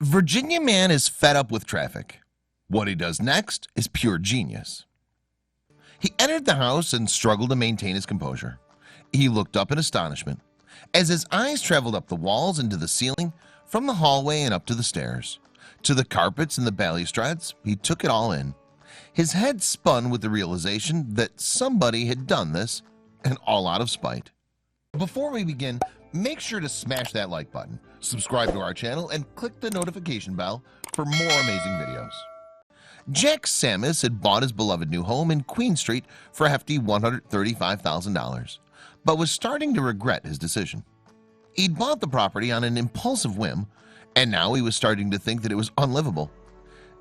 Virginia man is fed up with traffic. What he does next is pure genius. He entered the house and struggled to maintain his composure. He looked up in astonishment as his eyes traveled up the walls into the ceiling, from the hallway and up to the stairs, to the carpets and the balustrades. He took it all in. His head spun with the realization that somebody had done this, and all out of spite. Before we begin, make sure to smash that like button, subscribe to our channel, and click the notification bell for more amazing videos. Jack Sammis had bought his beloved new home in Queen Street for a hefty $135,000, but was starting to regret his decision. He'd bought the property on an impulsive whim, and now he was starting to think that it was unlivable.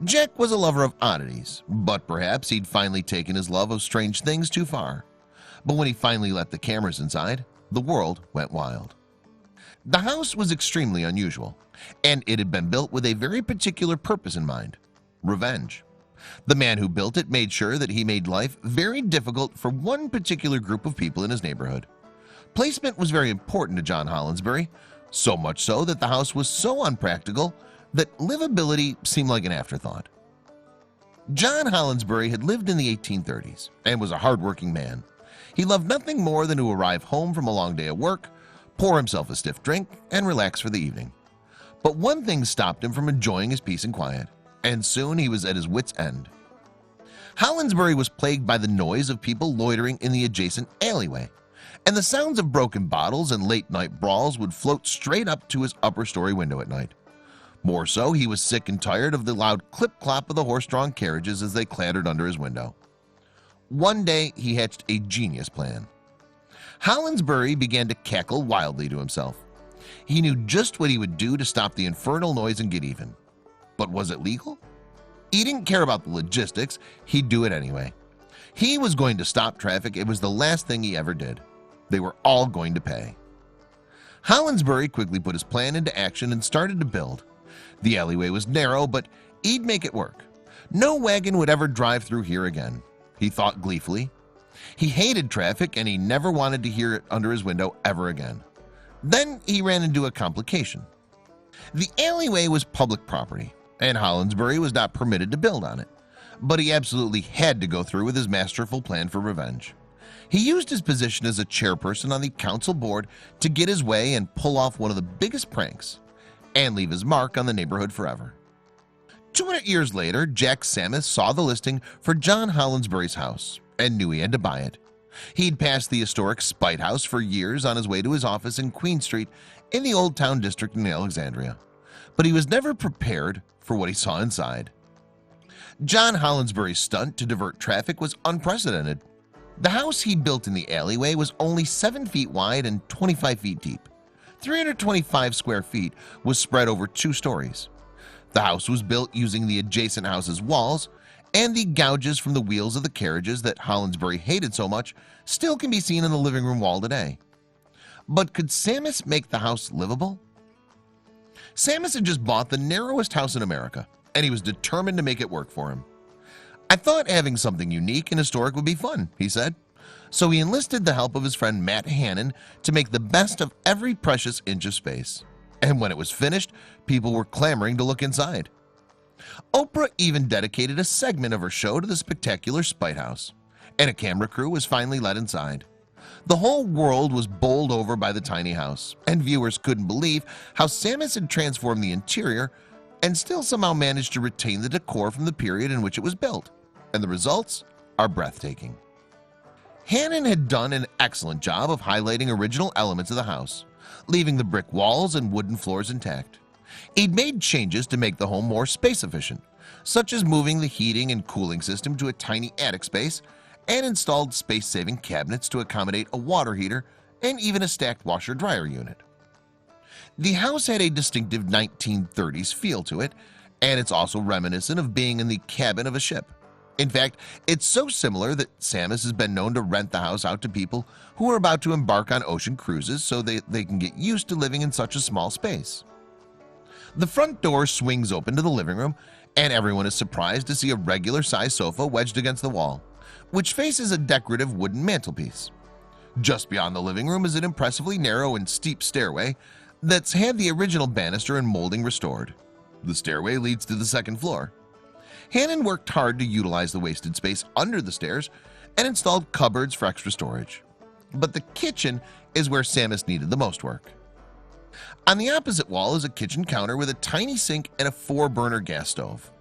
Jack was a lover of oddities, but perhaps he'd finally taken his love of strange things too far. But when he finally let the cameras inside, the world went wild. The house was extremely unusual, and it had been built with a very particular purpose in mind: revenge. The man who built it made sure that he made life very difficult for one particular group of people in his neighborhood. Placement was very important to John Hollinsbury, so much so that the house was so unpractical that livability seemed like an afterthought. John Hollinsbury had lived in the 1830s and was a hardworking man. He loved nothing more than to arrive home from a long day of work, pour himself a stiff drink, and relax for the evening. But one thing stopped him from enjoying his peace and quiet, and soon he was at his wits' end. Hollinsbury was plagued by the noise of people loitering in the adjacent alleyway, and the sounds of broken bottles and late-night brawls would float straight up to his upper-story window at night. More so, he was sick and tired of the loud clip-clop of the horse-drawn carriages as they clattered under his window. One day he hatched a genius plan. Hollinsbury began to cackle wildly to himself. He knew just what he would do to stop the infernal noise and get even. But was it legal? He didn't care about the logistics. He'd do it anyway. He was going to stop traffic. It was the last thing he ever did. They were all going to pay. Hollinsbury quickly put his plan into action and started to build. The alleyway was narrow, but he'd make it work. No wagon would ever drive through here again, he thought gleefully. He hated traffic, and he never wanted to hear it under his window ever again. Then he ran into a complication. The alleyway was public property, and Hollinsbury was not permitted to build on it, but he absolutely had to go through with his masterful plan for revenge. He used his position as a chairperson on the council board to get his way and pull off one of the biggest pranks, and leave his mark on the neighborhood forever. 200 years later, Jack Sammis saw the listing for John Hollinsbury's house and knew he had to buy it. He'd passed the historic Spite House for years on his way to his office in Queen Street in the Old Town District in Alexandria, but he was never prepared for what he saw inside. John Hollinsbury's stunt to divert traffic was unprecedented. The house he built in the alleyway was only 7 feet wide and 25 feet deep. 325 square feet was spread over 2 stories. The house was built using the adjacent house's walls, and the gouges from the wheels of the carriages that Hollinsbury hated so much still can be seen in the living room wall today. But could Sammis make the house livable? Sammis had just bought the narrowest house in America, and he was determined to make it work for him. "I thought having something unique and historic would be fun," he said. So he enlisted the help of his friend Matt Hannon to make the best of every precious inch of space. And when it was finished, people were clamoring to look inside. Oprah even dedicated a segment of her show to the spectacular Spite House, and a camera crew was finally let inside. The whole world was bowled over by the tiny house, and viewers couldn't believe how Sammis had transformed the interior and still somehow managed to retain the decor from the period in which it was built. And the results are breathtaking. Hannon had done an excellent job of highlighting original elements of the house, leaving the brick walls and wooden floors intact. He'd made changes to make the home more space efficient, such as moving the heating and cooling system to a tiny attic space, and installed space-saving cabinets to accommodate a water heater and even a stacked washer-dryer unit. The house had a distinctive 1930s feel to it, and it's also reminiscent of being in the cabin of a ship. In fact, it's so similar that Sammis has been known to rent the house out to people who are about to embark on ocean cruises so they can get used to living in such a small space. The front door swings open to the living room, and everyone is surprised to see a regular-sized sofa wedged against the wall, which faces a decorative wooden mantelpiece. Just beyond the living room is an impressively narrow and steep stairway that's had the original banister and molding restored. The stairway leads to the second floor. Hannon worked hard to utilize the wasted space under the stairs and installed cupboards for extra storage. But the kitchen is where Samus needed the most work. On the opposite wall is a kitchen counter with a tiny sink and a 4-burner gas stove.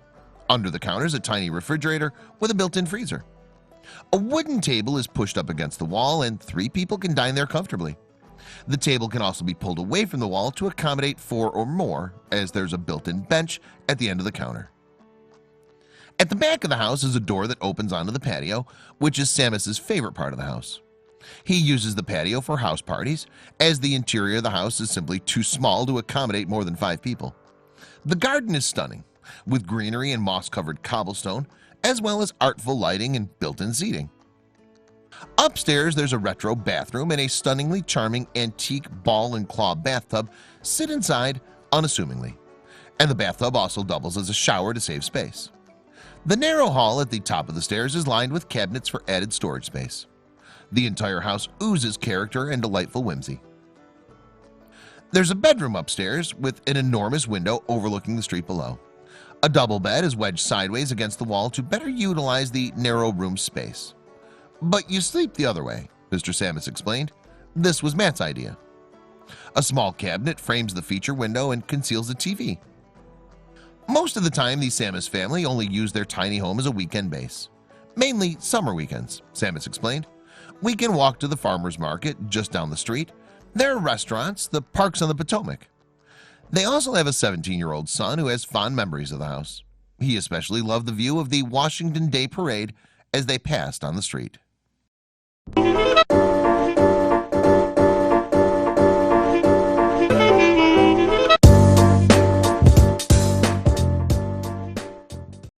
Under the counter is a tiny refrigerator with a built-in freezer. A wooden table is pushed up against the wall and 3 people can dine there comfortably. The table can also be pulled away from the wall to accommodate 4 or more, as there's a built-in bench at the end of the counter. At the back of the house is a door that opens onto the patio, which is Samus's favorite part of the house. He uses the patio for house parties, as the interior of the house is simply too small to accommodate more than 5 people. The garden is stunning, with greenery and moss-covered cobblestone, as well as artful lighting and built-in seating. Upstairs there's a retro bathroom and a stunningly charming antique ball and claw bathtub sit inside unassumingly, and the bathtub also doubles as a shower to save space. The narrow hall at the top of the stairs is lined with cabinets for added storage space. The entire house oozes character and delightful whimsy. There's a bedroom upstairs with an enormous window overlooking the street below. A double bed is wedged sideways against the wall to better utilize the narrow room space. "But you sleep the other way," Mr. Samus explained. "This was Matt's idea." A small cabinet frames the feature window and conceals the TV. Most of the time, the Samus family only use their tiny home as a weekend base. Mainly summer weekends, Samus explained. "We can walk to the farmer's market just down the street. There are restaurants, the parks on the Potomac." They also have a 17-year-old son who has fond memories of the house. He especially loved the view of the Washington Day Parade as they passed on the street.